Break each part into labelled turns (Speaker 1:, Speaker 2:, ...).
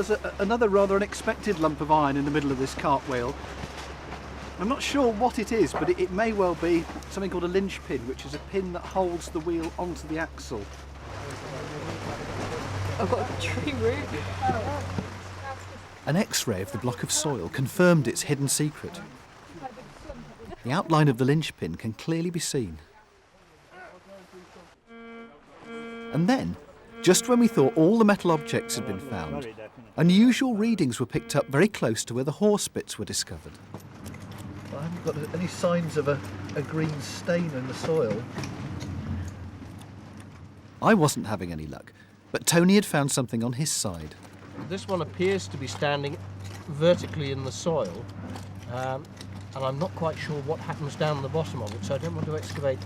Speaker 1: there's another rather unexpected lump of iron in the middle of this cartwheel. I'm not sure what it is, but it may well be something called a linchpin, which is a pin that holds the wheel onto the axle.
Speaker 2: I've got a tree root.
Speaker 3: An X-ray of the block of soil confirmed its hidden secret. The outline of the linchpin can clearly be seen. And then, just when we thought all the metal objects had been found, unusual readings were picked up very close to where the horse bits were discovered.
Speaker 1: I haven't got any signs of a green stain in the soil.
Speaker 3: I wasn't having any luck, but Tony had found something on his side.
Speaker 4: This one appears to be standing vertically in the soil, and I'm not quite sure what happens down the bottom of it, so I don't want to excavate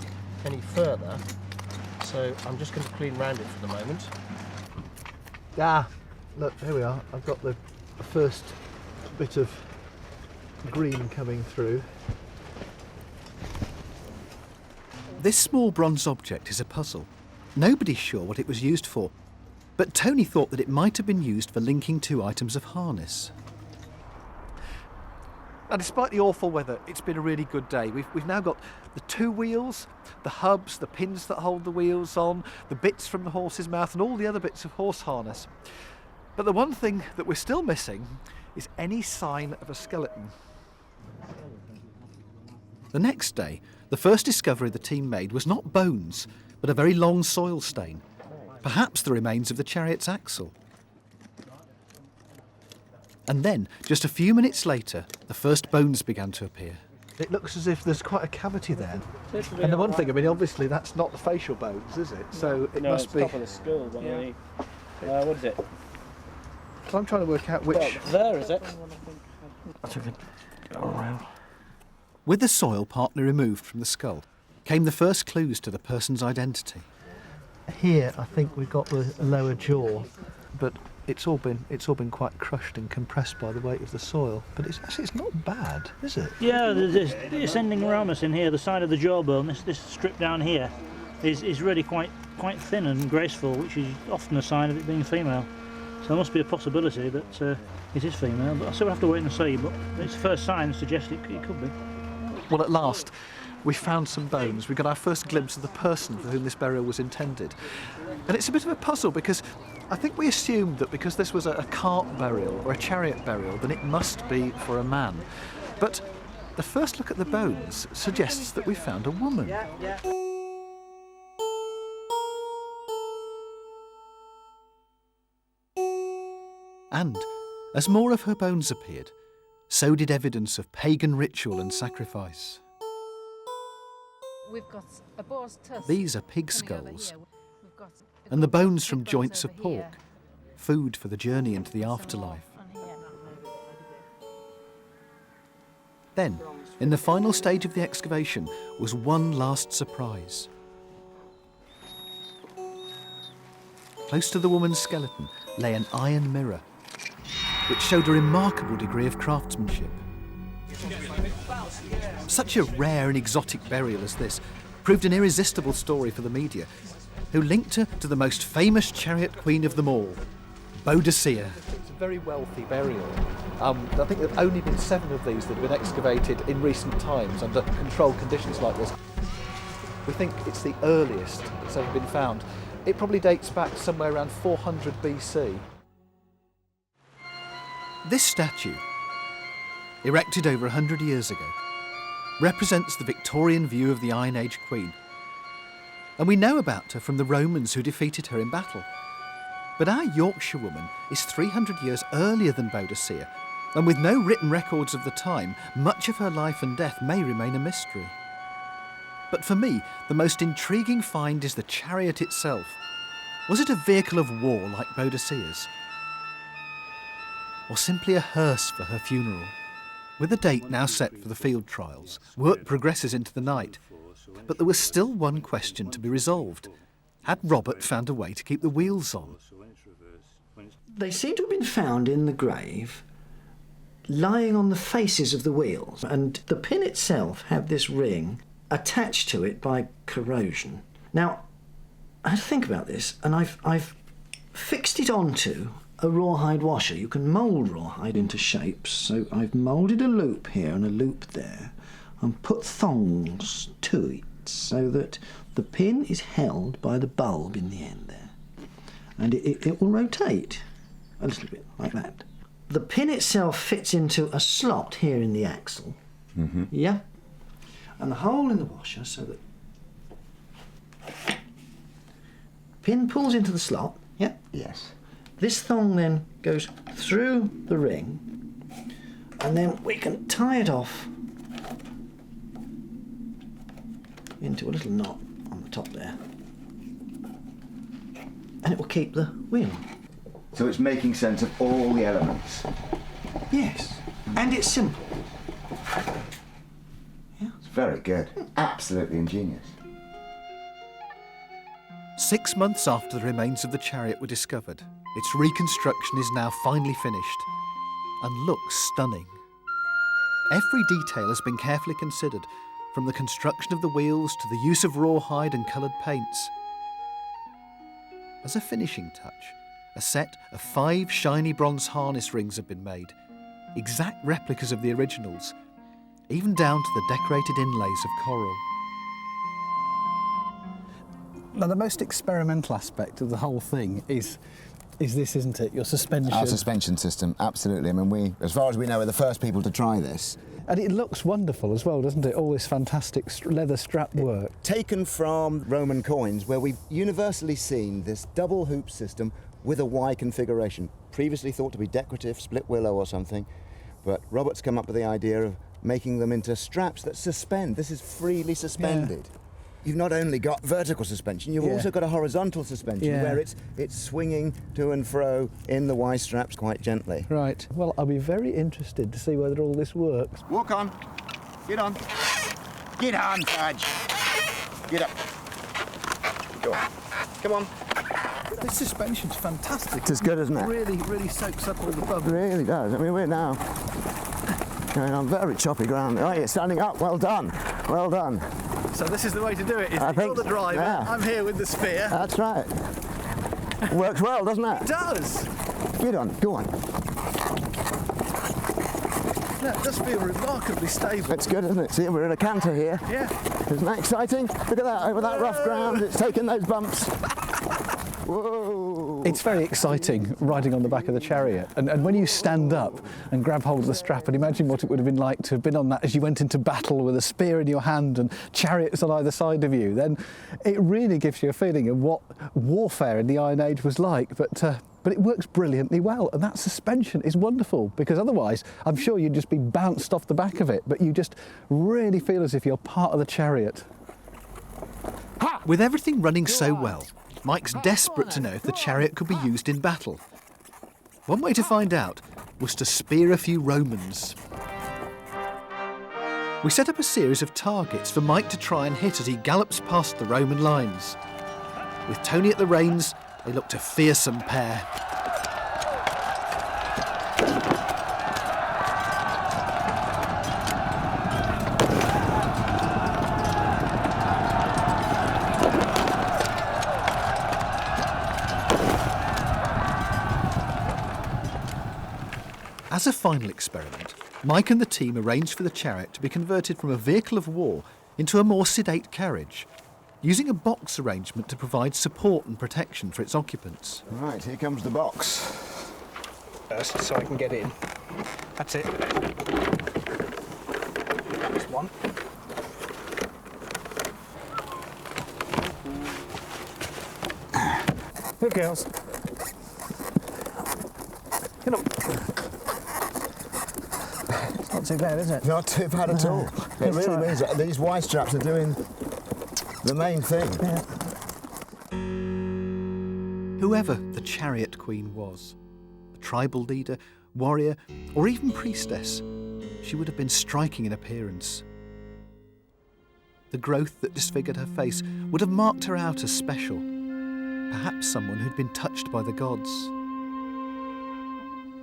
Speaker 4: any further. So I'm just going to clean round it for the moment.
Speaker 1: Ah, look, here we are. I've got the first bit of green coming through.
Speaker 3: This small bronze object is a puzzle. Nobody's sure what it was used for, but Tony thought that it might have been used for linking two items of harness.
Speaker 1: Now, despite the awful weather, it's been a really good day. We've now got the two wheels, the hubs, the pins that hold the wheels on, the bits from the horse's mouth and all the other bits of horse harness. But the one thing that we're still missing is any sign of a skeleton.
Speaker 3: The next day, the first discovery the team made was not bones, but a very long soil stain, perhaps the remains of the chariot's axle. And then, just a few minutes later, the first bones began to appear.
Speaker 1: It looks as if there's quite a cavity there. And the one thing, I mean, obviously that's not the facial bones, is it? So it must
Speaker 5: it's
Speaker 1: be...
Speaker 5: top of the skull. What is it?
Speaker 1: So I'm trying to work out which...
Speaker 5: Well, there, is it?
Speaker 1: I took it all around.
Speaker 3: With the soil partly removed from the skull, came the first clues to the person's identity.
Speaker 1: Here, I think we've got the lower jaw, but it's all been quite crushed and compressed by the weight of the soil. But it's not bad, is it?
Speaker 6: Yeah, the ascending ramus in here, the side of the jawbone, this strip down here, is really quite thin and graceful, which is often a sign of it being female. So there must be a possibility that it is female, but I still have to wait and see. But its first signs suggest it could be.
Speaker 1: Well, at last, we found some bones. We got our first glimpse of the person for whom this burial was intended. And it's a bit of a puzzle because I think we assumed that because this was a cart burial or a chariot burial, then it must be for a man. But the first look at the bones suggests that we found a woman.
Speaker 3: And, as more of her bones appeared, so did evidence of pagan ritual and sacrifice.
Speaker 2: We've got a boar's tusk.
Speaker 3: These are pig skulls, and the bones from joints of pork, food for the journey into the afterlife. Then, in the final stage of the excavation, was one last surprise. Close to the woman's skeleton lay an iron mirror, which showed a remarkable degree of craftsmanship. Such a rare and exotic burial as this proved an irresistible story for the media, who linked her to the most famous chariot queen of them all, Boadicea.
Speaker 1: It's a very wealthy burial. I think there have only been 7 of these that have been excavated in recent times under controlled conditions like this. We think it's the earliest that's ever been found. It probably dates back somewhere around 400 BC.
Speaker 3: This statue, erected over 100 years ago, represents the Victorian view of the Iron Age Queen. And we know about her from the Romans who defeated her in battle. But our Yorkshire woman is 300 years earlier than Boadicea, and with no written records of the time, much of her life and death may remain a mystery. But for me, the most intriguing find is the chariot itself. Was it a vehicle of war like Boadicea's? Or simply a hearse for her funeral? With a date now set for the field trials, work progresses into the night. But there was still one question to be resolved. Had Robert found a way to keep the wheels on?
Speaker 7: They seem to have been found in the grave, lying on the faces of the wheels, and the pin itself had this ring attached to it by corrosion. Now, I had to think about this, and I've fixed it onto a rawhide washer. You can mould rawhide into shapes. So I've moulded a loop here and a loop there and put thongs to it so that the pin is held by the bulb in the end there. And it will rotate a little bit like that. The pin itself fits into a slot here in the axle.
Speaker 8: Mm-hmm.
Speaker 7: Yeah. And the hole in the washer so that pin pulls into the slot. Yeah.
Speaker 8: Yes.
Speaker 7: This thong then goes through the ring, and then we can tie it off into a little knot on the top there, and it will keep the wheel on.
Speaker 8: So it's making sense of all the elements.
Speaker 7: Yes, and it's simple.
Speaker 8: It's very good. Absolutely ingenious.
Speaker 3: 6 months after the remains of the chariot were discovered, its reconstruction is now finally finished and looks stunning. Every detail has been carefully considered, from the construction of the wheels to the use of rawhide and coloured paints. As a finishing touch, a set of 5 shiny bronze harness rings have been made, exact replicas of the originals, even down to the decorated inlays of coral.
Speaker 1: Now, the most experimental aspect of the whole thing is this, isn't it? Your suspension.
Speaker 8: Our suspension system, absolutely. I mean, we, as far as we know, we're the first people to try this.
Speaker 1: And it looks wonderful as well, doesn't it? All this fantastic leather strap work.
Speaker 8: Taken from Roman coins, where we've universally seen this double hoop system with a Y configuration. Previously thought to be decorative, split willow or something, but Robert's come up with the idea of making them into straps that suspend. This is freely suspended. Yeah. You've not only got vertical suspension, you've also got a horizontal suspension where it's swinging to and fro in the Y straps quite gently.
Speaker 1: Right. Well, I'll be very interested to see whether all this works.
Speaker 8: Walk on. Get on. Get on, Fudge. Get up. Go on. Come on.
Speaker 1: This suspension's fantastic.
Speaker 8: It's good, isn't it?
Speaker 1: Really, really soaks up all the bubbles.
Speaker 8: It really does. I mean, we're now going on very choppy ground. Oh, you're standing up. Well done. Well done.
Speaker 1: So this is the way to do it,
Speaker 8: I think
Speaker 1: you're the driver,
Speaker 8: yeah.
Speaker 1: I'm here with the spear.
Speaker 8: That's right. Works well, doesn't it?
Speaker 1: It does.
Speaker 8: Get on, go on.
Speaker 1: No, it does feel remarkably stable.
Speaker 8: It's good, isn't it? See, we're in a canter here.
Speaker 1: Yeah.
Speaker 8: Isn't that exciting? Look at that, over that rough ground, it's taking those bumps. Whoa!
Speaker 1: It's very exciting riding on the back of the chariot, and when you stand up and grab hold of the strap and imagine what it would have been like to have been on that as you went into battle with a spear in your hand and chariots on either side of you, then it really gives you a feeling of what warfare in the Iron Age was like. But it works brilliantly well, and that suspension is wonderful, because otherwise I'm sure you'd just be bounced off the back of it, but you just really feel as if you're part of the chariot.
Speaker 3: With everything running so well, Mike's desperate to know if the chariot could be used in battle. One way to find out was to spear a few Romans. We set up a series of targets for Mike to try and hit as he gallops past the Roman lines. With Tony at the reins, they looked a fearsome pair. As a final experiment, Mike and the team arranged for the chariot to be converted from a vehicle of war into a more sedate carriage, using a box arrangement to provide support and protection for its occupants.
Speaker 8: Right, here comes the box.
Speaker 1: First, so I can get in. That's it. That's one. Good girls. Get up. It's not too bad, is it?
Speaker 8: Not too bad at all. It really means that these Y straps are doing the main thing.
Speaker 1: Yeah.
Speaker 3: Whoever the chariot queen was, a tribal leader, warrior, or even priestess, she would have been striking in appearance. The growth that disfigured her face would have marked her out as special, perhaps someone who'd been touched by the gods.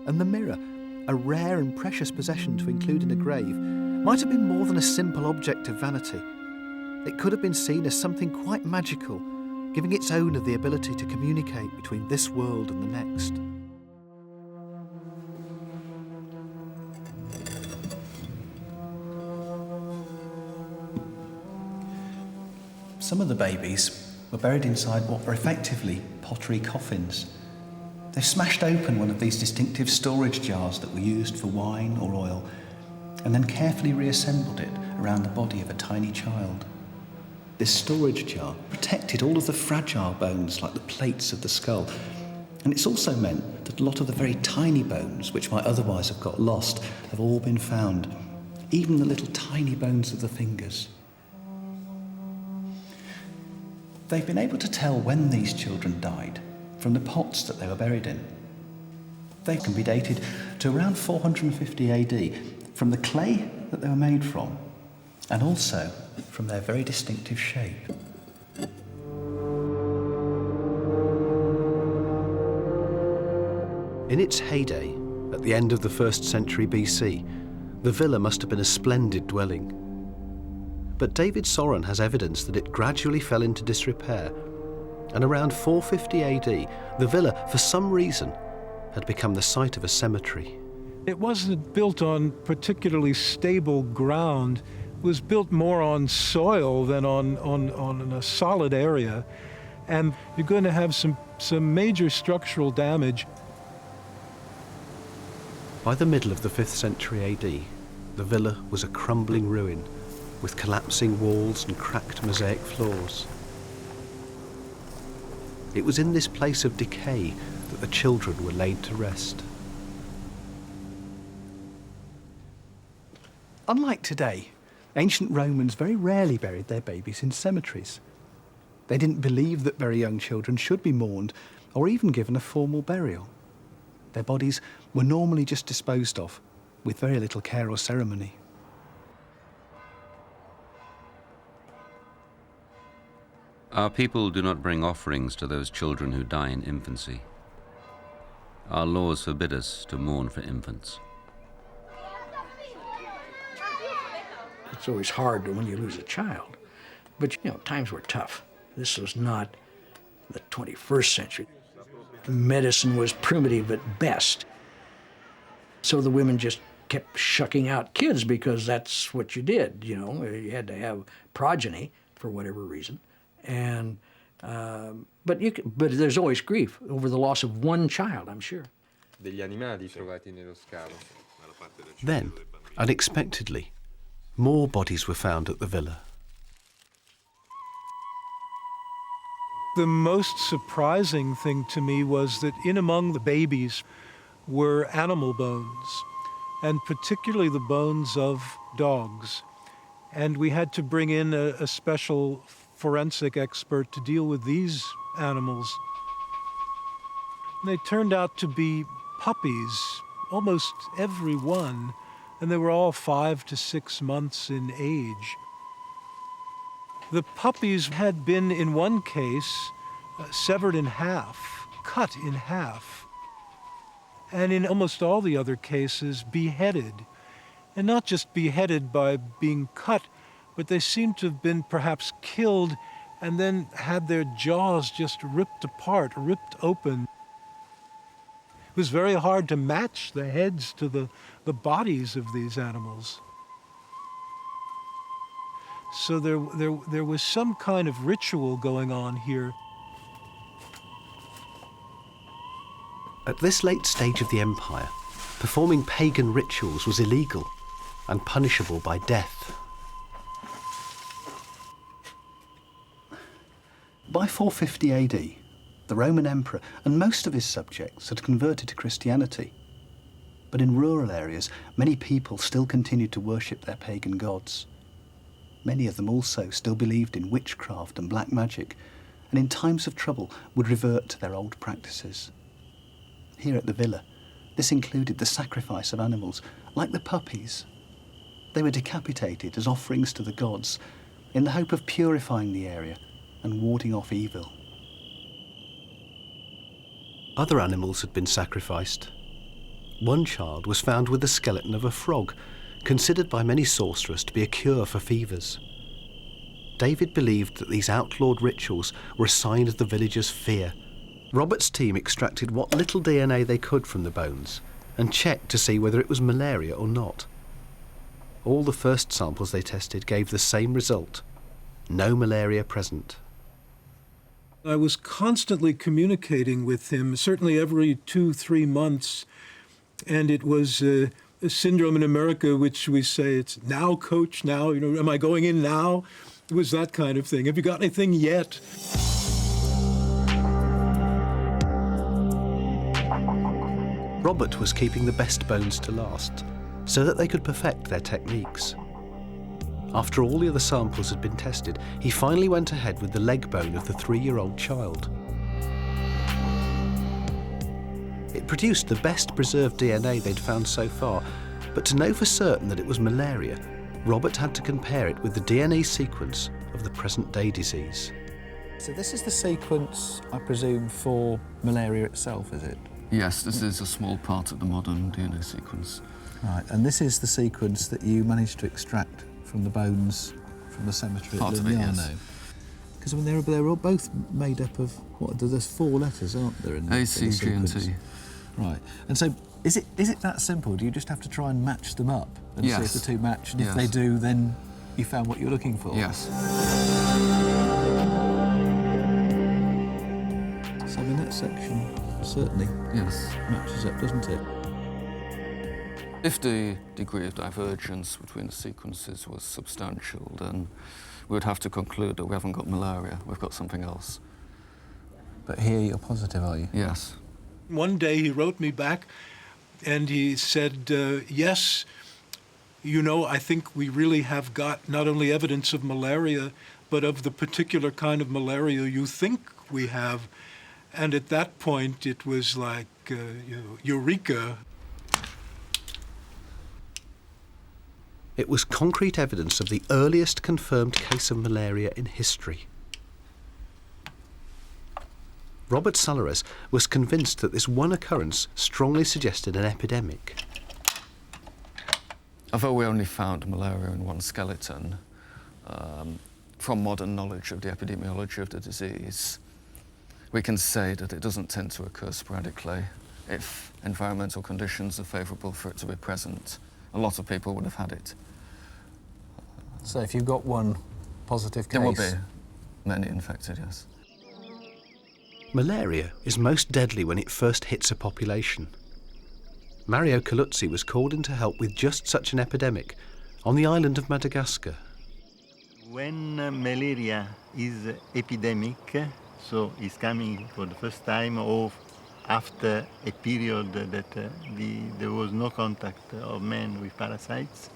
Speaker 3: And the mirror, a rare and precious possession to include in a grave, might have been more than a simple object of vanity. It could have been seen as something quite magical, giving its owner the ability to communicate between this world and the next. Some of the babies were buried inside what were effectively pottery coffins. They've smashed open one of these distinctive storage jars that were used for wine or oil, and then carefully reassembled it around the body of a tiny child. This storage jar protected all of the fragile bones like the plates of the skull, and it's also meant that a lot of the very tiny bones which might otherwise have got lost have all been found, even the little tiny bones of the fingers. They've been able to tell when these children died from the pots that they were buried in. They can be dated to around 450 AD from the clay that they were made from, and also from their very distinctive shape. In its heyday, at the end of the 1st century BC, the villa must have been a splendid dwelling. But David Soren has evidence that it gradually fell into disrepair, and around 450 AD, the villa, for some reason, had become the site of a cemetery.
Speaker 9: It wasn't built on particularly stable ground. It was built more on soil than on a solid area, and you're going to have some major structural damage.
Speaker 3: By the middle of the 5th century AD, the villa was a crumbling ruin, with collapsing walls and cracked mosaic floors. It was in this place of decay that the children were laid to rest. Unlike today, ancient Romans very rarely buried their babies in cemeteries. They didn't believe that very young children should be mourned or even given a formal burial. Their bodies were normally just disposed of, with very little care or ceremony.
Speaker 10: Our people do not bring offerings to those children who die in infancy. Our laws forbid us to mourn for infants.
Speaker 11: It's always hard when you lose a child, but times were tough. This was not the 21st century. Medicine was primitive at best. So the women just kept shucking out kids because that's what you did, You had to have progeny for whatever reason. And but there's always grief over the loss of one child, I'm sure.
Speaker 3: Then, unexpectedly, more bodies were found at the villa.
Speaker 9: The most surprising thing to me was that in among the babies were animal bones, and particularly the bones of dogs. And we had to bring in a special forensic expert to deal with these animals. They turned out to be puppies, almost every one, and they were all 5 to 6 months in age. The puppies had been, in one case, severed in half, cut in half, and in almost all the other cases, beheaded. And not just beheaded by being cut, but they seem to have been perhaps killed and then had their jaws just ripped apart, ripped open. It was very hard to match the heads to the bodies of these animals. So there was some kind of ritual going on here.
Speaker 3: At this late stage of the empire, performing pagan rituals was illegal and punishable by death. By 450 AD, the Roman emperor and most of his subjects had converted to Christianity. But in rural areas, many people still continued to worship their pagan gods. Many of them also still believed in witchcraft and black magic, and in times of trouble would revert to their old practices. Here at the villa, this included the sacrifice of animals, like the puppies. They were decapitated as offerings to the gods in the hope of purifying the area and warding off evil. Other animals had been sacrificed. One child was found with the skeleton of a frog, considered by many sorcerers to be a cure for fevers. David believed that these outlawed rituals were a sign of the villagers' fear. Robert's team extracted what little DNA they could from the bones and checked to see whether it was malaria or not. All the first samples they tested gave the same result. no malaria present.
Speaker 9: I was constantly communicating with him, certainly every 2-3 months, and it was a syndrome in America which we say it's now, coach, now, am I going in now? It was that kind of thing. Have you got anything yet?
Speaker 3: Robert was keeping the best bones to last, so that they could perfect their techniques. After all the other samples had been tested, he finally went ahead with the leg bone of the 3-year-old child. It produced the best preserved DNA they'd found so far, but to know for certain that it was malaria, Robert had to compare it with the DNA sequence of the present-day disease.
Speaker 1: So this is the sequence, I presume, for malaria itself, is it?
Speaker 12: Yes, this is a small part of the modern DNA sequence.
Speaker 1: Right, and this is the sequence that you managed to extract from the bones from the cemetery
Speaker 12: Part
Speaker 1: at
Speaker 12: of it,
Speaker 1: Lugnano.
Speaker 12: yes.
Speaker 1: Because they're all both made up of, there's 4 letters, aren't there?
Speaker 12: A, C, G and T.
Speaker 1: Right, and so is it that simple? Do you just have to try and match them up and see if the two match? And if they do, then you found what you're looking for?
Speaker 12: Yes.
Speaker 1: So the next section certainly matches up, doesn't it?
Speaker 12: If the degree of divergence between the sequences was substantial, then we would have to conclude that we haven't got malaria, we've got something else.
Speaker 1: But here you're positive, are you?
Speaker 12: Yes.
Speaker 9: One day he wrote me back and he said, yes, I think we really have got not only evidence of malaria, but of the particular kind of malaria you think we have. And at that point, it was like, eureka.
Speaker 3: It was concrete evidence of the earliest confirmed case of malaria in history. Robert Salares was convinced that this one occurrence strongly suggested an epidemic.
Speaker 12: Although we only found malaria in one skeleton, from modern knowledge of the epidemiology of the disease, we can say that it doesn't tend to occur sporadically. If environmental conditions are favourable for it to be present, a lot of people would have had it.
Speaker 1: So if you've got one positive case...
Speaker 12: There will be many infected, yes.
Speaker 3: Malaria is most deadly when it first hits a population. Mario Caluzzi was called in to help with just such an epidemic on the island of Madagascar.
Speaker 13: When malaria is epidemic, so it's coming for the first time or after a period that there was no contact of men with parasites,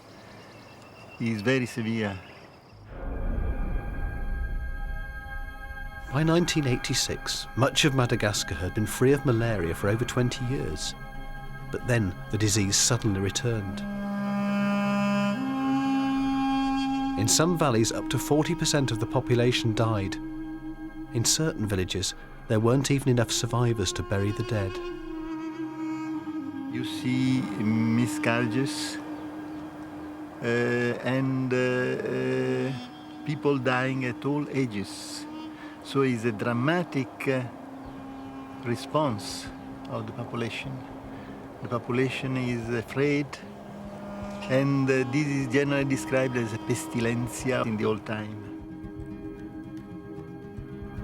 Speaker 13: is very severe.
Speaker 3: By 1986, much of Madagascar had been free of malaria for over 20 years. But then the disease suddenly returned. In some valleys, up to 40% of the population died. In certain villages, there weren't even enough survivors to bury the dead.
Speaker 13: You see miscarriages and people dying at all ages. So it's a dramatic response of the population. The population is afraid, and this is generally described as a pestilencia in the old time.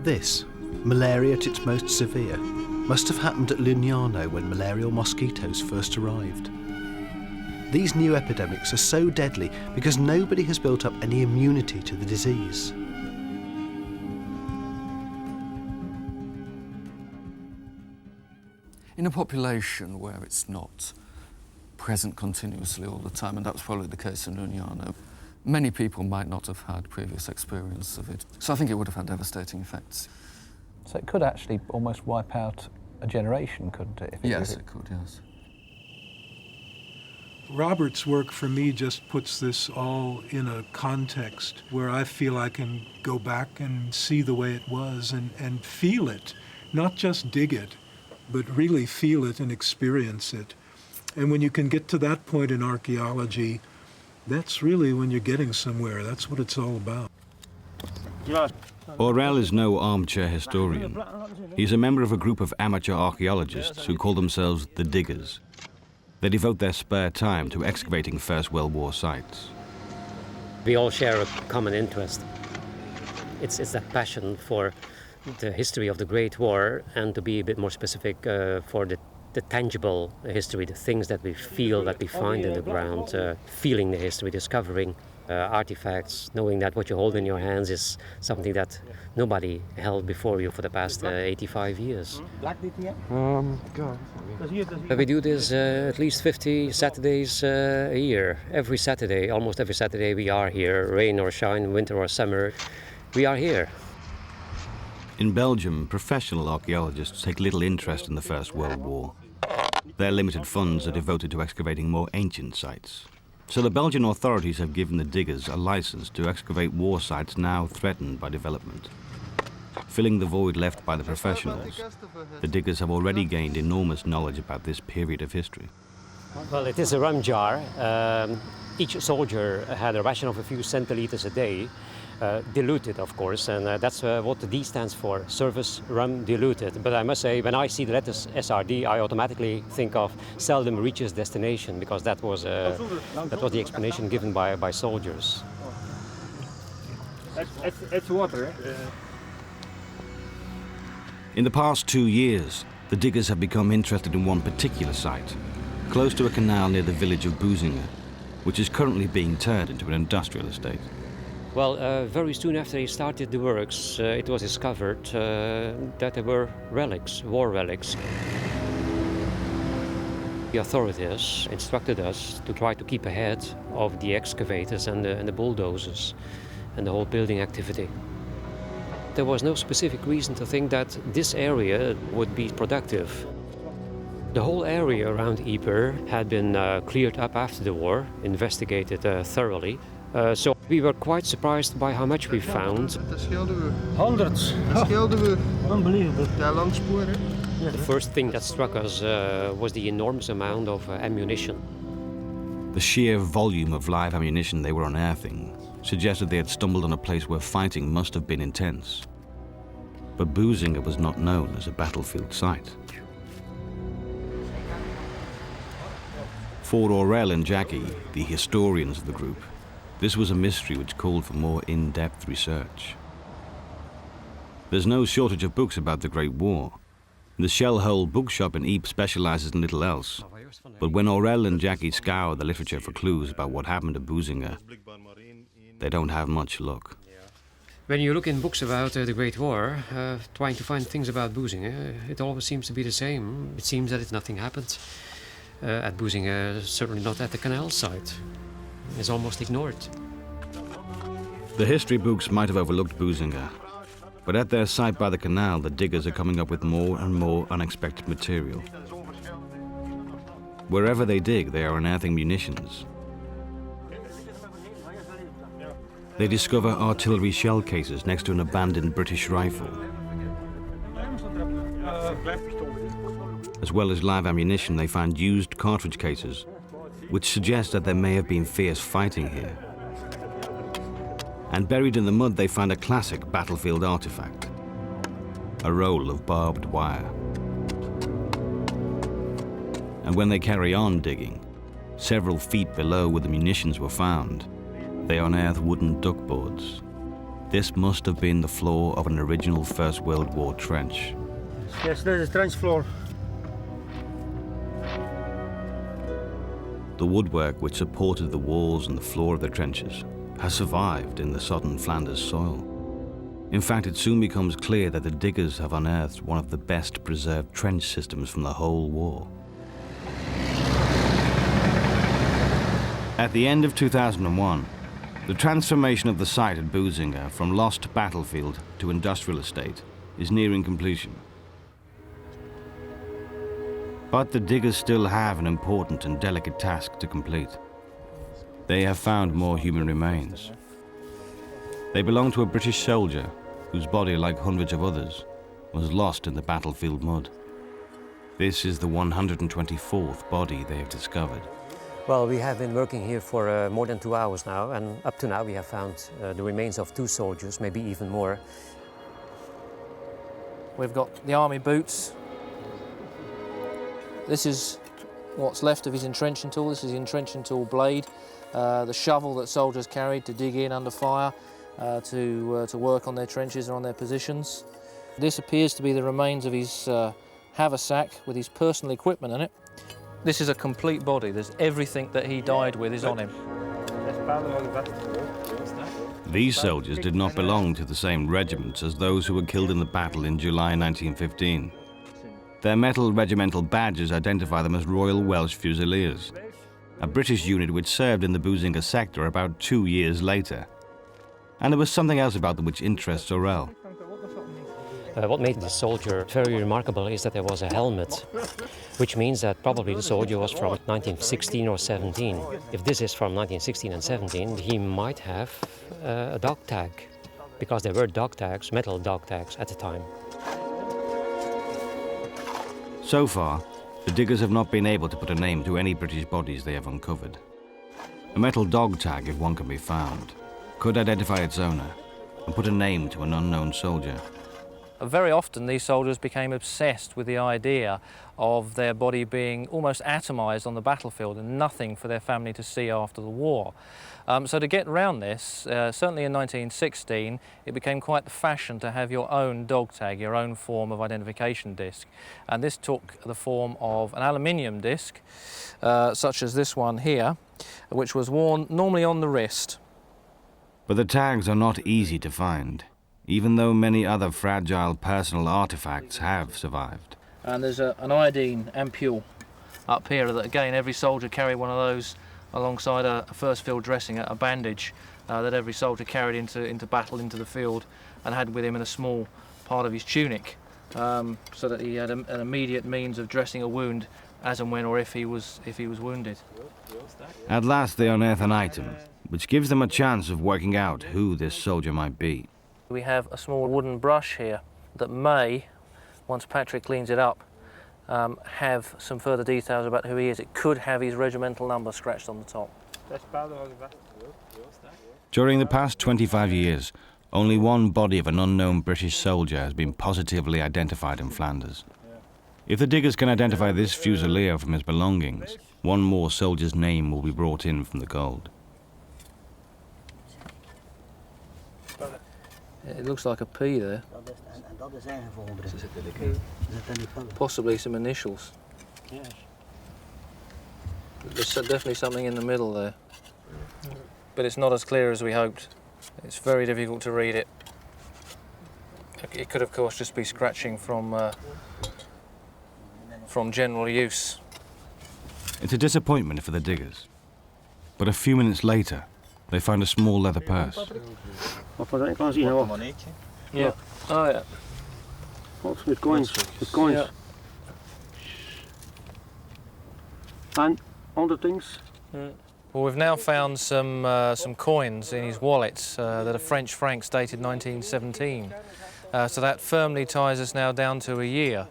Speaker 3: This, malaria at its most severe, must have happened at Lugnano when malarial mosquitoes first arrived. These new epidemics are so deadly because nobody has built up any immunity to the disease.
Speaker 12: In a population where it's not present continuously all the time, and that's probably the case in Lugnano, many people might not have had previous experience of it. So I think it would have had devastating effects.
Speaker 1: So it could actually almost wipe out a generation, couldn't it?
Speaker 12: Yes, it could, yes.
Speaker 9: Robert's work for me just puts this all in a context where I feel I can go back and see the way it was and feel it, not just dig it, but really feel it and experience it. And when you can get to that point in archaeology, that's really when you're getting somewhere. That's what it's all about.
Speaker 14: Aurel is no armchair historian. He's a member of a group of amateur archaeologists who call themselves the Diggers. They devote their spare time to excavating First World War sites.
Speaker 15: We all share a common interest. It's that passion for the history of the Great War, and to be a bit more specific for the tangible history, the things that we feel, that we find in the ground, feeling the history, discovering artifacts, knowing that what you hold in your hands is something that nobody held before you for the past 85 years. We do this at least 50 Saturdays a year. Every Saturday, almost every Saturday we are here, rain or shine, winter or summer, we are here.
Speaker 14: In Belgium, professional archaeologists take little interest in the First World War. Their limited funds are devoted to excavating more ancient sites. So the Belgian authorities have given the diggers a license to excavate war sites now threatened by development. Filling the void left by the professionals, the diggers have already gained enormous knowledge about this period of history.
Speaker 15: Well, it is a rum jar. Each soldier had a ration of a few centiliters a day, diluted, of course, and that's what the D stands for, service rum diluted. But I must say, when I see the letters SRD, I automatically think of seldom reaches destination, because that was the explanation given by soldiers.
Speaker 6: It's water.
Speaker 14: In the past 2 years, the diggers have become interested in one particular site, close to a canal near the village of Boezingen, which is currently being turned into an industrial estate.
Speaker 15: Well, very soon after they started the works, it was discovered that there were relics, war relics. The authorities instructed us to try to keep ahead of the excavators and the bulldozers and the whole building activity. There was no specific reason to think that this area would be productive. The whole area around Ypres had been cleared up after the war, investigated thoroughly. So we were quite surprised by how much we found.
Speaker 6: Hundreds. Unbelievable.
Speaker 15: The first thing that struck us was the enormous amount of ammunition.
Speaker 14: The sheer volume of live ammunition they were unearthing suggested they had stumbled on a place where fighting must have been intense. But Boezingen was not known as a battlefield site. For Aurel and Jackie, the historians of the group, this was a mystery which called for more in-depth research. There's no shortage of books about the Great War. The Shell Hole bookshop in Ypres specializes in little else. But when Aurel and Jackie scour the literature for clues about what happened to Boezingen, they don't have much luck.
Speaker 15: When you look in books about the Great War, trying to find things about Boezingen, it always seems to be the same. It seems that nothing happened at Boezingen, certainly not at the canal site. It's almost ignored.
Speaker 14: The history books might have overlooked Boezingen, but at their site by the canal, the diggers are coming up with more and more unexpected material. Wherever they dig, they are unearthing munitions. They discover artillery shell cases next to an abandoned British rifle. As well as live ammunition, they find used cartridge cases, which suggest that there may have been fierce fighting here. And buried in the mud, they find a classic battlefield artifact, a roll of barbed wire. And when they carry on digging, several feet below where the munitions were found, they unearth wooden duckboards. This must have been the floor of an original First World War trench.
Speaker 6: Yes, there's a trench floor.
Speaker 14: The woodwork which supported the walls and the floor of the trenches has survived in the sodden Flanders soil. In fact, it soon becomes clear that the diggers have unearthed one of the best preserved trench systems from the whole war. At the end of 2001, the transformation of the site at Boezingen from lost battlefield to industrial estate is nearing completion. But the diggers still have an important and delicate task to complete. They have found more human remains. They belong to a British soldier whose body, like hundreds of others, was lost in the battlefield mud. This is the 124th body they have discovered.
Speaker 15: Well, we have been working here for more than 2 hours now, and up to now we have found the remains of 2 soldiers, maybe even more.
Speaker 16: We've got the army boots. This is what's left of his entrenching tool. This is the entrenching tool blade. The shovel that soldiers carried to dig in under fire. to work on their trenches or on their positions. This appears to be the remains of his haversack with his personal equipment in it. This is a complete body. There's everything that he died with is on him.
Speaker 14: These soldiers did not belong to the same regiments as those who were killed in the battle in July 1915. Their metal regimental badges identify them as Royal Welsh Fusiliers, a British unit which served in the Boozinga sector about 2 years later. And there was something else about them which interests Orell.
Speaker 15: What made this soldier very remarkable is that there was a helmet, which means that probably the soldier was from 1916 or 17. If this is from 1916 and 17, he might have a dog tag, because there were dog tags, metal dog tags at the time.
Speaker 14: So far, the diggers have not been able to put a name to any British bodies they have uncovered. A metal dog tag, if one can be found, could identify its owner and put a name to an unknown soldier.
Speaker 16: Very often these soldiers became obsessed with the idea of their body being almost atomised on the battlefield and nothing for their family to see after the war. So to get around this, certainly in 1916, it became quite the fashion to have your own dog tag, your own form of identification disc. And this took the form of an aluminium disc, such as this one here, which was worn normally on the wrist.
Speaker 14: But the tags are not easy to find, even though many other fragile personal artifacts have survived.
Speaker 16: And there's an iodine ampule up here that, again, every soldier carried one of those alongside a first field dressing, a bandage that every soldier carried into battle, into the field, and had with him in a small part of his tunic, so that he had an immediate means of dressing a wound as and when or if he was wounded.
Speaker 14: At last they unearth an item, which gives them a chance of working out who this soldier might be.
Speaker 16: We have a small wooden brush here that may, once Patrick cleans it up, have some further details about who he is. It could have his regimental number scratched on the top.
Speaker 14: During the past 25 years, only one body of an unknown British soldier has been positively identified in Flanders. If the diggers can identify this Fusilier from his belongings, one more soldier's name will be brought in from the gold.
Speaker 16: It looks like a P there. Possibly some initials. There's definitely something in the middle there. But it's not as clear as we hoped. It's very difficult to read it. It could, of course, just be scratching from general use.
Speaker 14: It's a disappointment for the diggers. But a few minutes later, they find a small leather purse.
Speaker 16: Yeah. Oh, yeah.
Speaker 17: What's with coins? With coins.
Speaker 16: Yeah.
Speaker 17: And other things?
Speaker 16: Well, we've now found some coins in his wallet that are French francs dated 1917. So that firmly ties us now down to a year.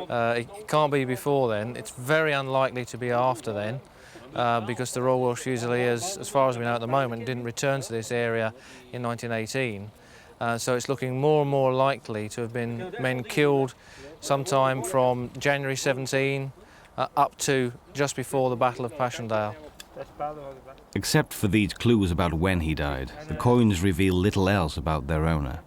Speaker 16: It can't be before then. It's very unlikely to be after then, because the Royal Welsh Fusiliers, as far as we know at the moment, didn't return to this area in 1918. So it's looking more and more likely to have been men killed sometime from January 17 up to just before the Battle of Passchendaele.
Speaker 14: Except for these clues about when he died, the coins reveal little else about their owner.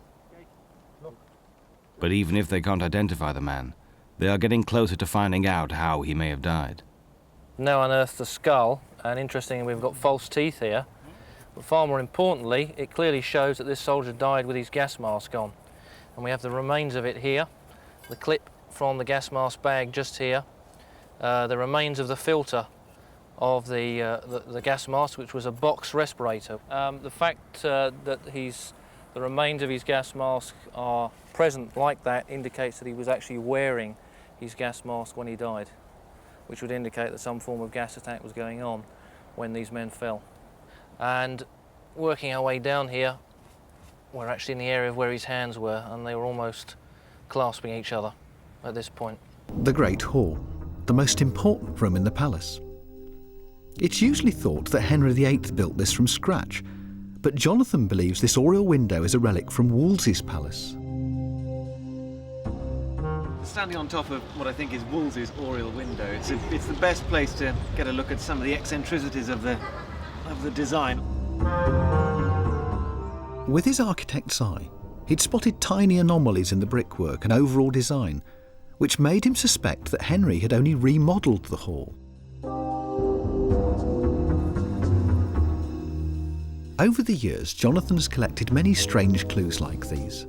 Speaker 14: But even if they can't identify the man, they are getting closer to finding out how he may have died.
Speaker 16: Now unearthed the skull, and interestingly we've got false teeth here, but far more importantly it clearly shows that this soldier died with his gas mask on. And we have the remains of it here, the clip from the gas mask bag just here, the remains of the filter of the gas mask, which was a box respirator. The fact that the remains of his gas mask are present like that indicates that he was actually wearing his gas mask when he died, which would indicate that some form of gas attack was going on when these men fell. And working our way down here, we're actually in the area of where his hands were, and they were almost clasping each other at this point.
Speaker 3: The Great Hall, the most important room in the palace. It's usually thought that Henry VIII built this from scratch, but Jonathan believes this oriel window is a relic from Wolsey's palace.
Speaker 18: Standing on top of what I think is Wolsey's oriel window, it's the best place to get a look at some of the eccentricities of the design.
Speaker 3: With his architect's eye, he'd spotted tiny anomalies in the brickwork and overall design, which made him suspect that Henry had only remodelled the hall. Over the years, Jonathan has collected many strange clues like these.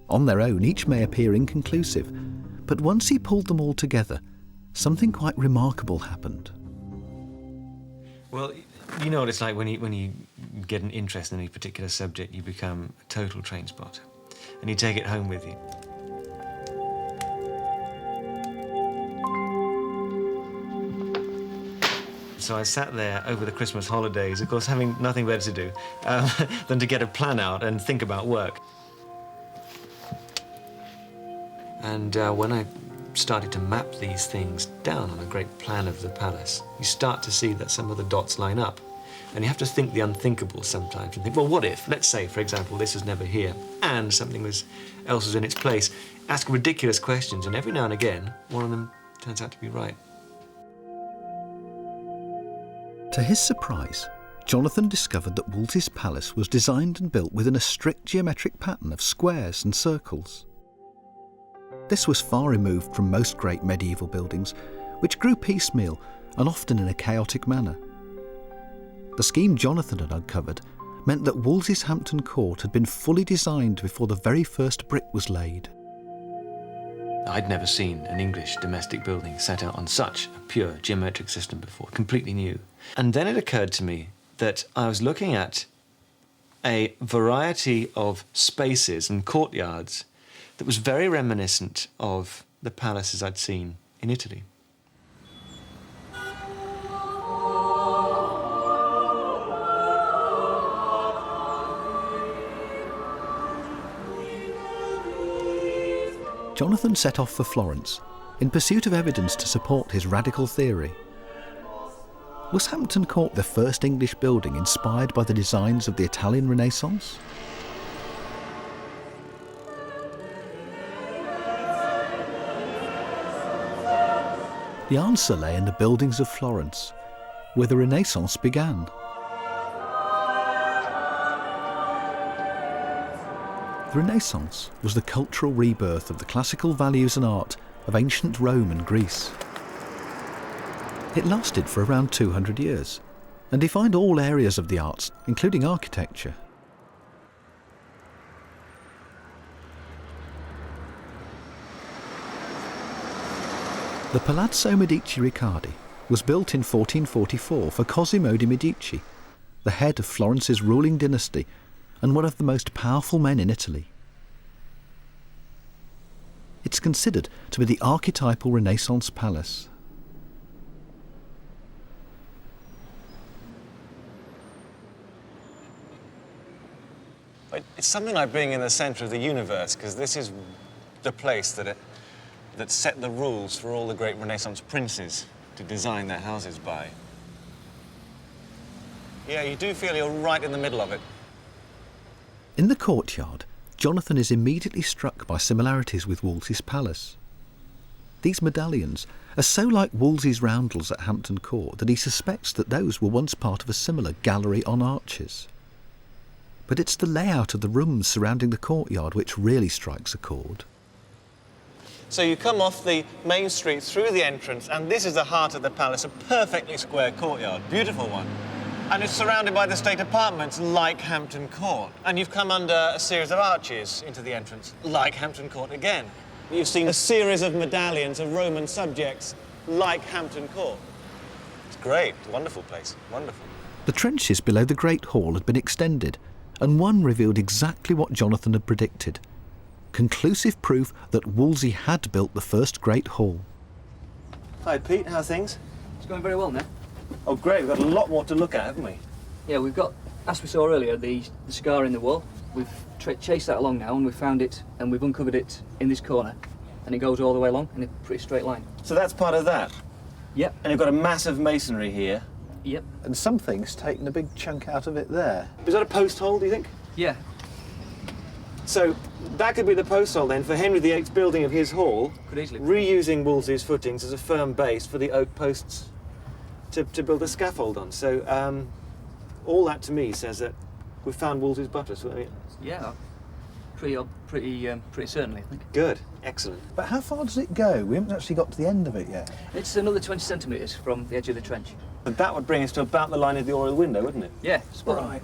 Speaker 3: On their own, each may appear inconclusive, but once he pulled them all together, something quite remarkable happened.
Speaker 18: Well, you know what it's like when you get an interest in any particular subject, you become a total train spotter, and you take it home with you. So I sat there over the Christmas holidays, of course, having nothing better to do than to get a plan out and think about work. And when I started to map these things down on a great plan of the palace, you start to see that some of the dots line up. And you have to think the unthinkable sometimes and think, well, what if, let's say, for example, this was never here and something else was in its place. Ask ridiculous questions, and every now and again, one of them turns out to be right.
Speaker 3: To his surprise, Jonathan discovered that Wolsey's palace was designed and built within a strict geometric pattern of squares and circles. This was far removed from most great medieval buildings, which grew piecemeal and often in a chaotic manner. The scheme Jonathan had uncovered meant that Wolsey's Hampton Court had been fully designed before the very first brick was laid.
Speaker 18: I'd never seen an English domestic building set out on such a pure geometric system before, completely new. And then it occurred to me that I was looking at a variety of spaces and courtyards that was very reminiscent of the palaces I'd seen in Italy.
Speaker 3: Jonathan set off for Florence in pursuit of evidence to support his radical theory. Was Hampton Court the first English building inspired by the designs of the Italian Renaissance? The answer lay in the buildings of Florence, where the Renaissance began. The Renaissance was the cultural rebirth of the classical values and art of ancient Rome and Greece. It lasted for around 200 years and defined all areas of the arts, including architecture. The Palazzo Medici Riccardi was built in 1444 for Cosimo de' Medici, the head of Florence's ruling dynasty and one of the most powerful men in Italy. It's considered to be the archetypal Renaissance palace.
Speaker 18: It's something like being in the centre of the universe, because this is the place that set the rules for all the great Renaissance princes to design their houses by. Yeah, you do feel you're right in the middle of it.
Speaker 3: In the courtyard, Jonathan is immediately struck by similarities with Wolsey's palace. These medallions are so like Wolsey's roundels at Hampton Court that he suspects that those were once part of a similar gallery on arches. But it's the layout of the rooms surrounding the courtyard which really strikes a chord.
Speaker 18: So you come off the main street through the entrance, and this is the heart of the palace, a perfectly square courtyard, beautiful one. And it's surrounded by the state apartments, like Hampton Court. And you've come under a series of arches into the entrance, like Hampton Court again. You've seen a series of medallions of Roman subjects, like Hampton Court. It's great, wonderful place, wonderful.
Speaker 3: The trenches below the Great Hall had been extended, and one revealed exactly what Jonathan had predicted. Conclusive proof that Wolsey had built the first Great Hall.
Speaker 18: Hi, Pete, how are things?
Speaker 19: It's going very well now.
Speaker 18: Oh, great, we've got a lot more to look at, haven't we?
Speaker 19: Yeah, we've got, as we saw earlier, the scar in the wall. We've chased that along now, and we've found it, and we've uncovered it in this corner. And it goes all the way along in a pretty straight line.
Speaker 18: So that's part of that?
Speaker 19: Yep.
Speaker 18: And you've got a massive masonry here.
Speaker 19: Yep.
Speaker 1: And something's taken a big chunk out of it there.
Speaker 18: Is that a post hole, do you think?
Speaker 19: Yeah.
Speaker 18: So that could be the post hole then for Henry VIII's building of his hall,
Speaker 19: Could easily be.
Speaker 18: reusing Wolsey's footings as a firm base for the oak posts to build a scaffold on. So all that to me says that we've found Woolsey's buttress. I mean,
Speaker 19: Yeah, pretty certainly, I think.
Speaker 18: good, excellent.
Speaker 3: But how far does it go? We haven't actually got to the end of it yet.
Speaker 19: It's another 20 centimetres from the edge of the trench.
Speaker 18: But that would bring us to about the line of the oriel window, wouldn't it?
Speaker 19: Yeah, spot on.
Speaker 1: Right.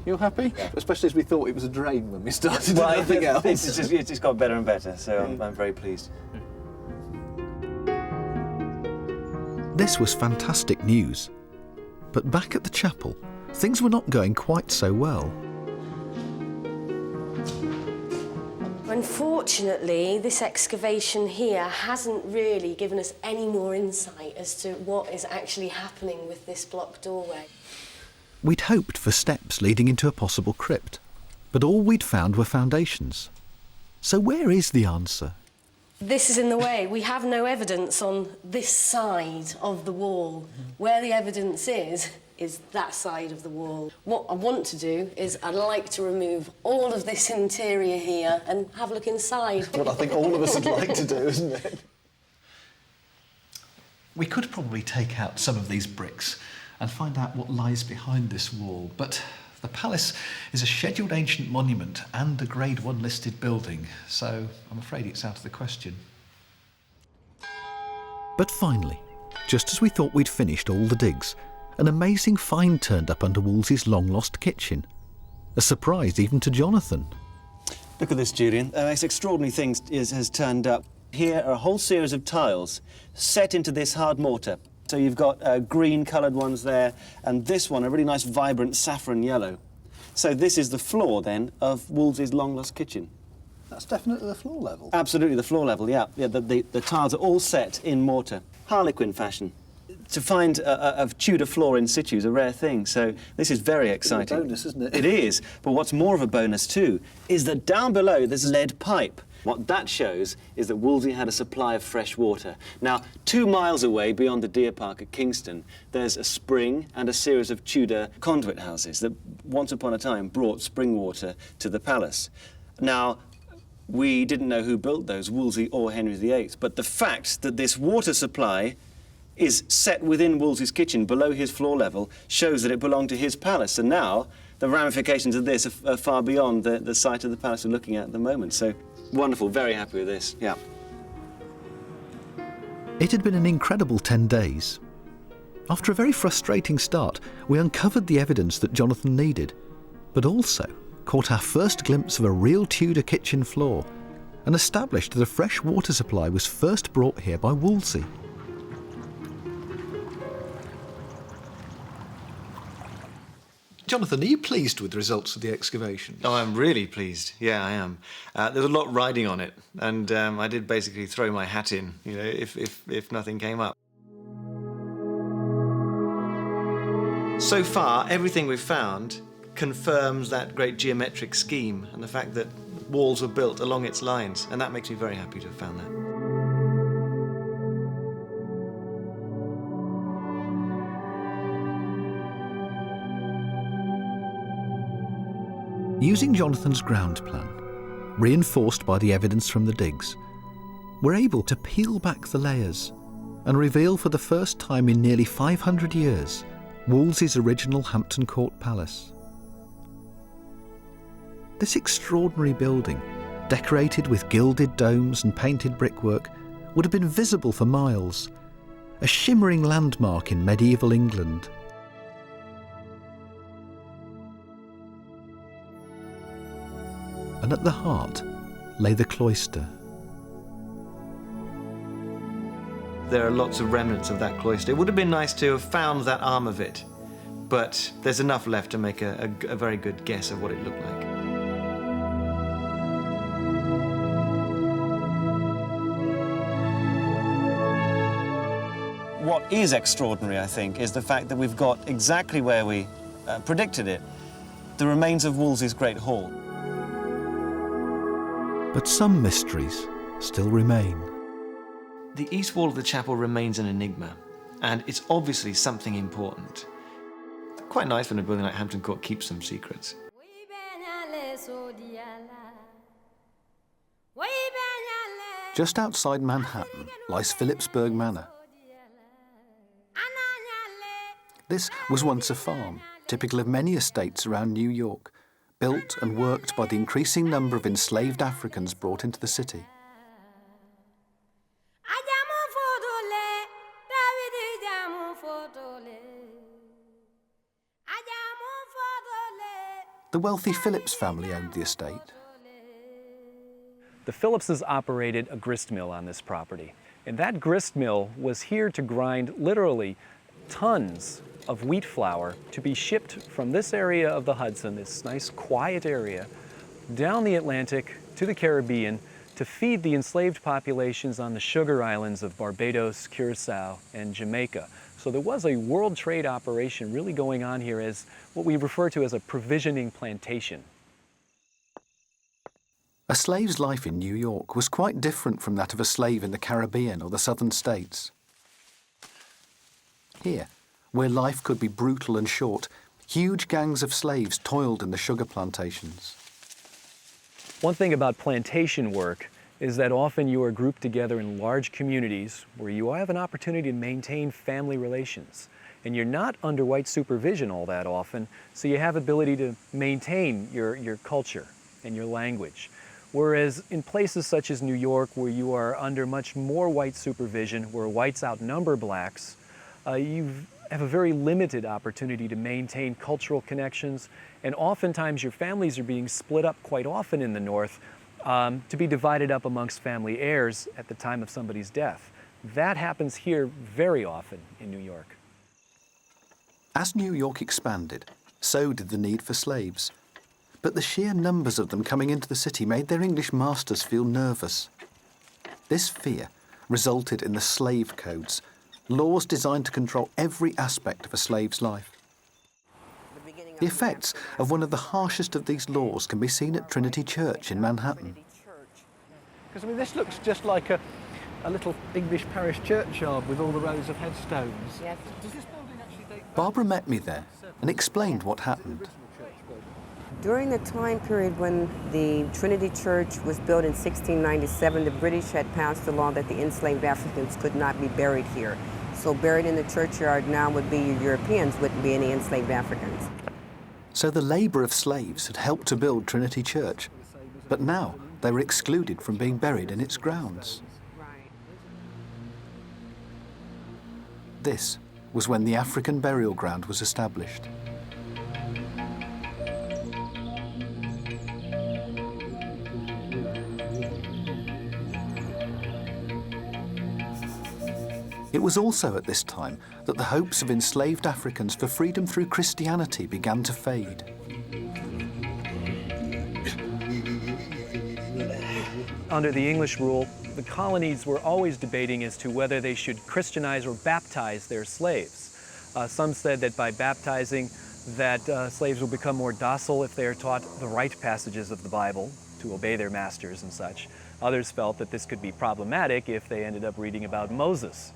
Speaker 1: You're happy? Yeah. Especially as we thought it was a drain when we started
Speaker 18: Well,
Speaker 1: anything else.
Speaker 18: it's just got better and better, so I'm very pleased.
Speaker 3: This was fantastic news. But back at the chapel, things were not going quite so well.
Speaker 20: Unfortunately, this excavation here hasn't really given us any more insight as to what is actually happening with this block doorway.
Speaker 3: We'd hoped for steps leading into a possible crypt, but all we'd found were foundations. So where is the answer?
Speaker 20: This is in the way. We have no evidence on this side of the wall. Where the evidence is that side of the wall. What I want to do is I'd like to remove all of this interior here and have a look inside.
Speaker 1: What I think all of us would like to do, isn't it? We could probably take out some of these bricks and find out what lies behind this wall, but the palace is a scheduled ancient monument and a Grade 1 listed building, so I'm afraid it's out of the question.
Speaker 3: But finally, just as we thought we'd finished all the digs, an amazing find turned up under Woolsey's long-lost kitchen. A surprise even to Jonathan.
Speaker 18: Look at this, Julian. This extraordinary thing has turned up. Here are a whole series of tiles set into this hard mortar. So you've got green-coloured ones there, and this one, a really nice, vibrant saffron yellow. So this is the floor, then, of Woolsey's long-lost kitchen.
Speaker 1: That's definitely the floor level.
Speaker 18: Absolutely, the floor level, yeah. The tiles are all set in mortar, Harlequin fashion. To find a Tudor floor in situ is a rare thing, so this is very exciting.
Speaker 1: It's a bonus, isn't it?
Speaker 18: It is, but what's more of a bonus too is that down below there's lead pipe. What that shows is that Woolsey had a supply of fresh water. Now, 2 miles away beyond the deer park at Kingston, there's a spring and a series of Tudor conduit houses that once upon a time brought spring water to the palace. Now, we didn't know who built those, Woolsey or Henry VIII, but the fact that this water supply is set within Woolsey's kitchen below his floor level shows that it belonged to his palace. And now the ramifications of this are far beyond the site of the palace we're looking at the moment. So wonderful, very happy with this, yeah.
Speaker 3: It had been an incredible 10 days. After a very frustrating start, we uncovered the evidence that Jonathan needed, but also caught our first glimpse of a real Tudor kitchen floor and established that a fresh water supply was first brought here by Woolsey.
Speaker 1: Jonathan, are you pleased with the results of the excavation?
Speaker 21: Oh, I'm really pleased. Yeah, I am. There's a lot riding on it, and I did basically throw my hat in, you know, if nothing came up. So far, everything we've found confirms that great geometric scheme and the fact that walls were built along its lines, and that makes me very happy to have found that.
Speaker 3: Using Jonathan's ground plan, reinforced by the evidence from the digs, we're able to peel back the layers and reveal for the first time in nearly 500 years Wolsey's original Hampton Court Palace. This extraordinary building, decorated with gilded domes and painted brickwork, would have been visible for miles, a shimmering landmark in medieval England. And at the heart lay the cloister.
Speaker 21: There are lots of remnants of that cloister. It would have been nice to have found that arm of it, but there's enough left to make a very good guess of what it looked like.
Speaker 18: What is extraordinary, I think, is the fact that we've got exactly where we predicted it, the remains of Wolsey's Great Hall.
Speaker 3: But some mysteries still remain.
Speaker 21: The east wall of the chapel remains an enigma, and it's obviously something important. Quite nice when a building like Hampton Court keeps some secrets.
Speaker 3: Just outside Manhattan lies Philipsburg Manor. This was once a farm, typical of many estates around New York, built and worked by the increasing number of enslaved Africans brought into the city. The wealthy Phillips family owned the estate.
Speaker 4: The Phillipses operated a grist mill on this property, and that grist mill was here to grind literally tons of wheat flour to be shipped from this area of the Hudson, this nice quiet area, down the Atlantic to the Caribbean to feed the enslaved populations on the sugar islands of Barbados, Curacao, and Jamaica. So there was a world trade operation really going on here as what we refer to as a provisioning plantation.
Speaker 3: A slave's life in New York was quite different from that of a slave in the Caribbean or the southern states. Here, where life could be brutal and short, huge gangs of slaves toiled in the sugar plantations.
Speaker 4: One thing about plantation work is that often you are grouped together in large communities where you have an opportunity to maintain family relations. And you're not under white supervision all that often, so you have ability to maintain your culture and your language. Whereas in places such as New York, where you are under much more white supervision, where whites outnumber blacks, you have a very limited opportunity to maintain cultural connections, and oftentimes your families are being split up quite often in the North to be divided up amongst family heirs at the time of somebody's death. That happens here very often in New York.
Speaker 3: As New York expanded, so did the need for slaves. But the sheer numbers of them coming into the city made their English masters feel nervous. This fear resulted in the slave codes, laws designed to control every aspect of a slave's life. The effects of one of the harshest of these laws can be seen at Trinity Church in Manhattan.
Speaker 1: Because, I mean, this looks just like a little English parish churchyard with all the rows of headstones.
Speaker 22: Yes.
Speaker 1: Does this building actually date
Speaker 3: Barbara met me there and explained what happened.
Speaker 22: During the time period when the Trinity Church was built in 1697, the British had passed a law that the enslaved Africans could not be buried here. So buried in the churchyard now would be Europeans, wouldn't be any enslaved Africans.
Speaker 3: So the labour of slaves had helped to build Trinity Church, but now they were excluded from being buried in its grounds. This was when the African burial ground was established. It was also at this time that the hopes of enslaved Africans for freedom through Christianity began to fade.
Speaker 4: Under the English rule, the colonies were always debating as to whether they should Christianize or baptize their slaves. Some said that by baptizing, that slaves will become more docile if they are taught the right passages of the Bible to obey their masters and such. Others felt that this could be problematic if they ended up reading about Moses.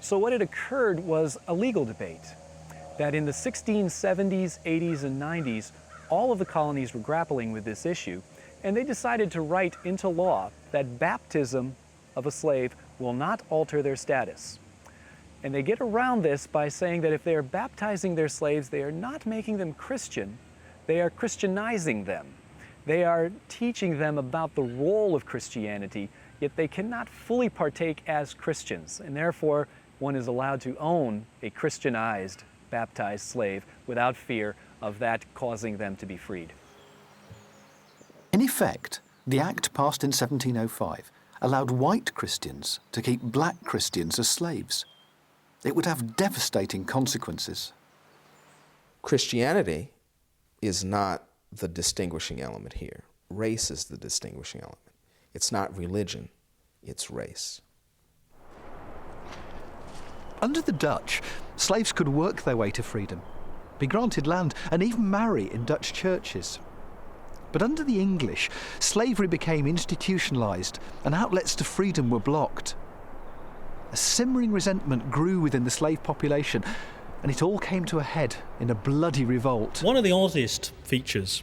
Speaker 4: So what had occurred was a legal debate, that in the 1670s, 80s, and 90s, all of the colonies were grappling with this issue, and they decided to write into law that baptism of a slave will not alter their status. And they get around this by saying that if they are baptizing their slaves, they are not making them Christian, they are Christianizing them. They are teaching them about the role of Christianity, yet they cannot fully partake as Christians, and therefore one is allowed to own a Christianized, baptized slave without fear of that causing them to be freed.
Speaker 3: In effect, the Act passed in 1705 allowed white Christians to keep black Christians as slaves. It would have devastating consequences.
Speaker 23: Christianity is not the distinguishing element here. Race is the distinguishing element. It's not religion, it's race.
Speaker 1: Under the Dutch, slaves could work their way to freedom, be granted land, and even marry in Dutch churches. But under the English, slavery became institutionalised and outlets to freedom were blocked. A simmering resentment grew within the slave population, and it all came to a head in a bloody revolt.
Speaker 24: One of the oddest features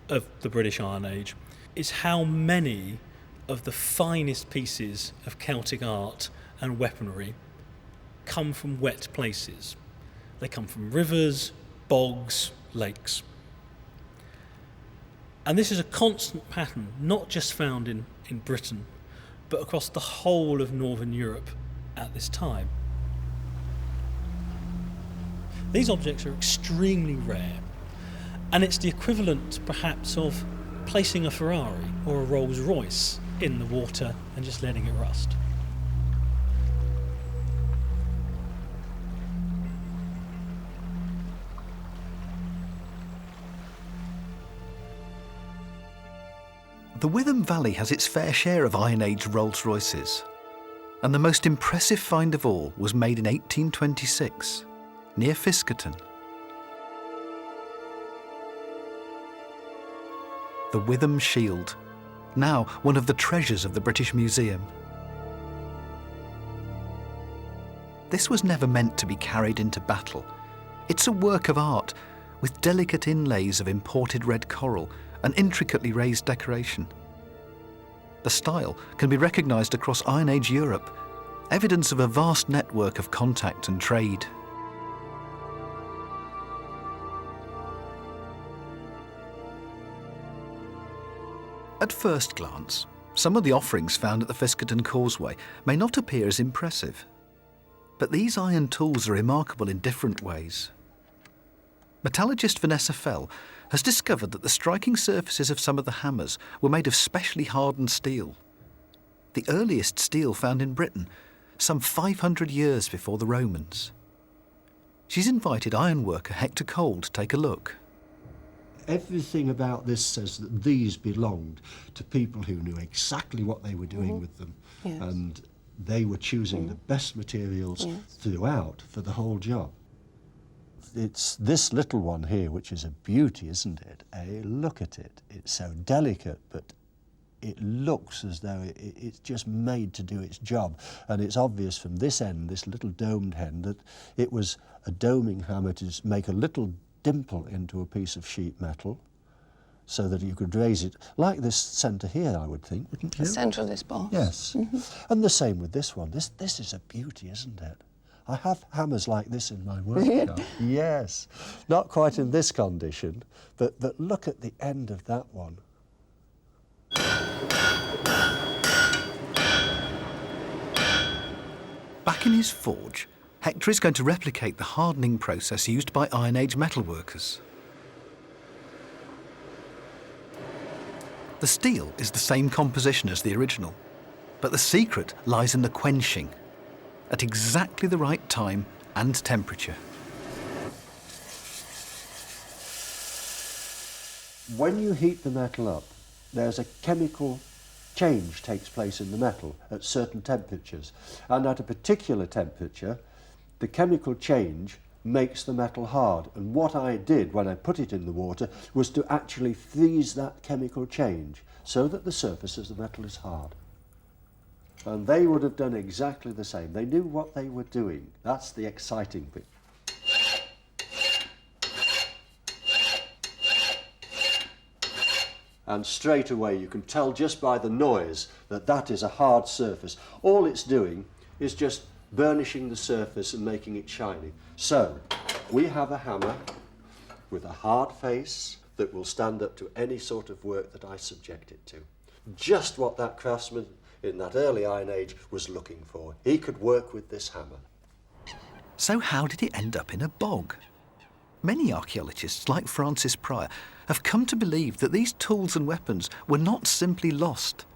Speaker 24: of the British Iron Age is how many of the finest pieces of Celtic art and weaponry come from wet places. They come from rivers, bogs, lakes. And this is a constant pattern, not just found in Britain, but across the whole of Northern Europe at this time. These objects are extremely rare, and it's the equivalent, perhaps, of placing a Ferrari or a Rolls Royce in the water and just letting it rust.
Speaker 3: The Witham Valley has its fair share of Iron Age Rolls Royces, and the most impressive find of all was made in 1826, near Fiskerton. The Witham Shield, now one of the treasures of the British Museum. This was never meant to be carried into battle. It's a work of art, with delicate inlays of imported red coral and intricately raised decoration. The style can be recognised across Iron Age Europe, evidence of a vast network of contact and trade. At first glance, some of the offerings found at the Fiskerton Causeway may not appear as impressive, but these iron tools are remarkable in different ways. Metallurgist Vanessa Fell has discovered that the striking surfaces of some of the hammers were made of specially hardened steel. The earliest steel found in Britain, some 500 years before the Romans. She's invited ironworker Hector Cole to take a look.
Speaker 2: Everything about this says that these belonged to people who knew exactly what they were doing with them, and they were choosing the best materials throughout for the whole job. It's this little one here which is a beauty, isn't it? Look at it. It's so delicate, but it looks as though it's just made to do its job. And it's obvious from this end, this little domed end, that it was a doming hammer to make a little dimple into a piece of sheet metal so that you could raise it, like this centre here, I would think, wouldn't you?
Speaker 5: The centre of this boss.
Speaker 2: Yes. And the same with this one. This is a beauty, isn't it? I have hammers like this in my workshop. Yes. Not quite in this condition, but look at the end of that one.
Speaker 3: Back in his forge, Hector is going to replicate the hardening process used by Iron Age metalworkers. The steel is the same composition as the original, but the secret lies in the quenching, at exactly the right time and temperature.
Speaker 2: When you heat the metal up, there's a chemical change takes place in the metal at certain temperatures, and at a particular temperature the chemical change makes the metal hard. And what I did when I put it in the water was to actually freeze that chemical change so that the surface of the metal is hard. And they would have done exactly the same. They knew what they were doing. That's the exciting bit. And straight away you can tell just by the noise that that is a hard surface. All it's doing is just burnishing the surface and making it shiny. So we have a hammer with a hard face that will stand up to any sort of work that I subject it to. Just what that craftsman in that early Iron Age was looking for. He could work with this hammer.
Speaker 3: So how did it end up in a bog? Many archaeologists, like Francis Pryor, have come to believe that these tools and weapons were not simply lost.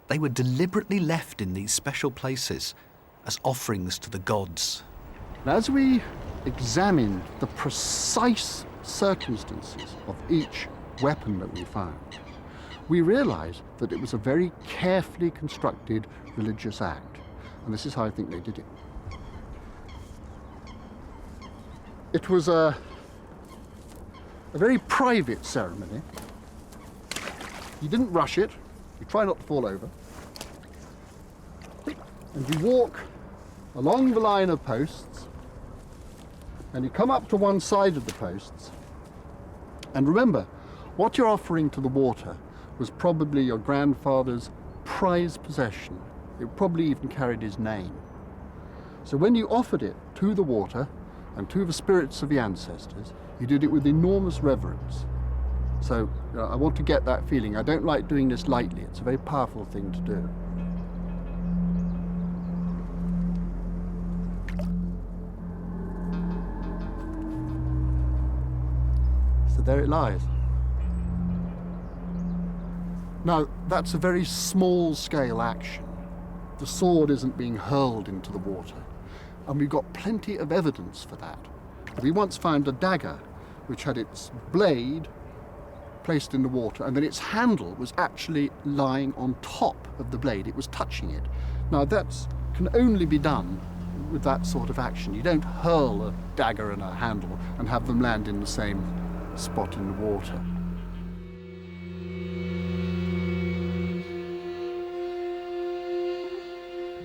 Speaker 3: They were deliberately left in these special places as offerings to the gods.
Speaker 7: As we examined the precise circumstances of each weapon that we found, we realised that it was a very carefully constructed religious act. And this is how I think they did it. It was a very private ceremony. You didn't rush it. You try not to fall over. And you walk along the line of posts, and you come up to one side of the posts. And remember, what you're offering to the water was probably your grandfather's prized possession. It probably even carried his name. So when you offered it to the water, and to the spirits of the ancestors, he did it with enormous reverence. So I want to get that feeling. I don't like doing this lightly. It's a very powerful thing to do. So there it lies. Now, that's a very small-scale action. The sword isn't being hurled into the water, and we've got plenty of evidence for that. We once found a dagger which had its blade placed in the water, and then its handle was actually lying on top of the blade. It was touching it. Now, that can only be done with that sort of action. You don't hurl a dagger and a handle and have them land in the same spot in the water.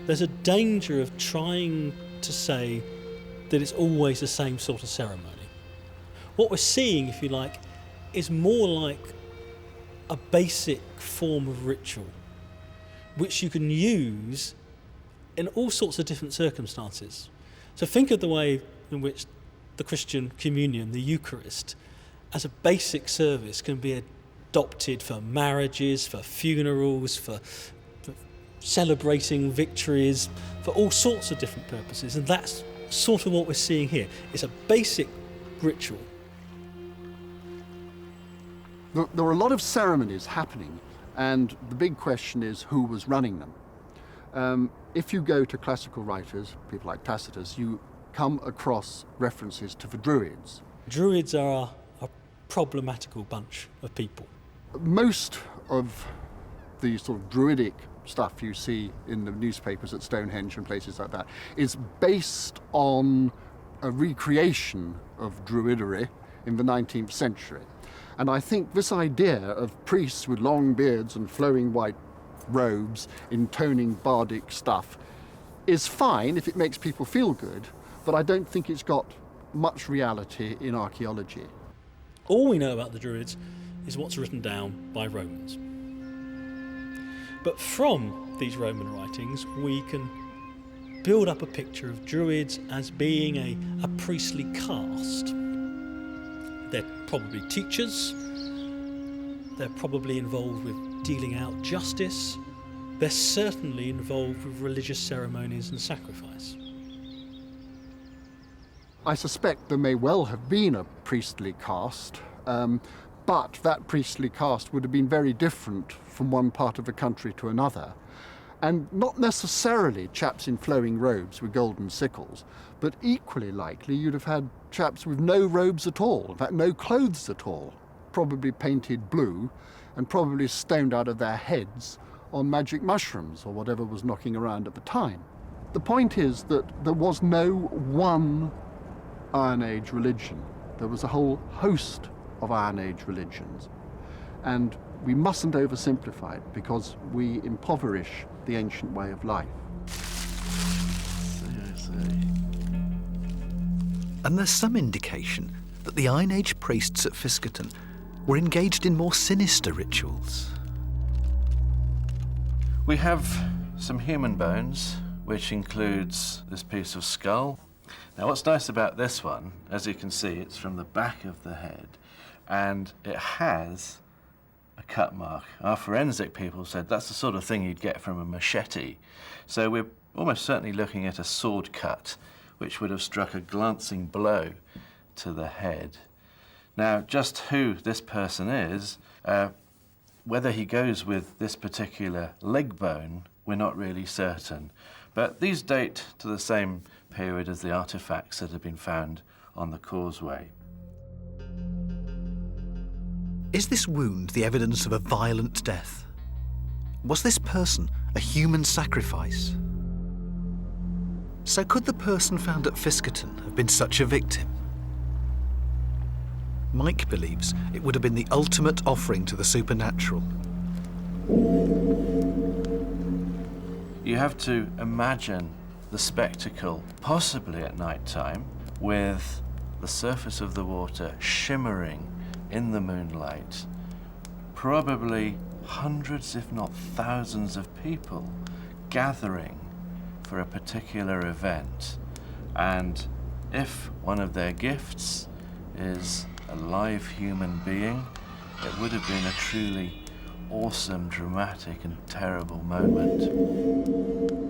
Speaker 24: There's a danger of trying to say that it's always the same sort of ceremony. What we're seeing, if you like, is more like a basic form of ritual which you can use in all sorts of different circumstances. So think of the way in which the Christian communion, the Eucharist, as a basic service can be adopted for marriages, for funerals, for celebrating victories, for all sorts of different purposes, and that's sort of what we're seeing here. It's a basic ritual.
Speaker 7: There are a lot of ceremonies happening, and the big question is who was running them. If you go to classical writers, people like Tacitus, you come across references to the Druids.
Speaker 24: Druids are a problematical bunch of people.
Speaker 7: Most of the sort of Druidic stuff you see in the newspapers at Stonehenge and places like that is based on a recreation of Druidery in the 19th century. And I think this idea of priests with long beards and flowing white robes intoning bardic stuff is fine if it makes people feel good, but I don't think it's got much reality in archaeology.
Speaker 24: All we know about the Druids is what's written down by Romans. But from these Roman writings, we can build up a picture of Druids as being a priestly caste. They're probably teachers, they're probably involved with dealing out justice, they're certainly involved with religious ceremonies and sacrifice.
Speaker 7: I suspect there may well have been a priestly caste, but that priestly caste would have been very different from one part of the country to another. And not necessarily chaps in flowing robes with golden sickles, but equally likely you'd have had chaps with no robes at all, in fact no clothes at all, probably painted blue and probably stoned out of their heads on magic mushrooms or whatever was knocking around at the time. The point is that there was no one Iron Age religion. There was a whole host of Iron Age religions. And we mustn't oversimplify it because we impoverish the ancient way of life.
Speaker 3: And there's some indication that the Iron Age priests at Fiskerton were engaged in more sinister rituals.
Speaker 5: We have some human bones, which includes this piece of skull. Now, what's nice about this one, as you can see, it's from the back of the head, and it has a cut mark. Our forensic people said that's the sort of thing you'd get from a machete. So we're almost certainly looking at a sword cut, which would have struck a glancing blow to the head. Now, just who this person is, whether he goes with this particular leg bone, we're not really certain. But these date to the same period as the artifacts that have been found on the causeway.
Speaker 3: Is this wound the evidence of a violent death? Was this person a human sacrifice? So could the person found at Fiskerton have been such a victim? Mike believes it would have been the ultimate offering to the supernatural.
Speaker 5: You have to imagine the spectacle, possibly at night time, with the surface of the water shimmering in the moonlight. Probably hundreds, if not thousands of people gathering for a particular event. And If one of their gifts is a live human being, it would have been a truly awesome, dramatic and terrible moment.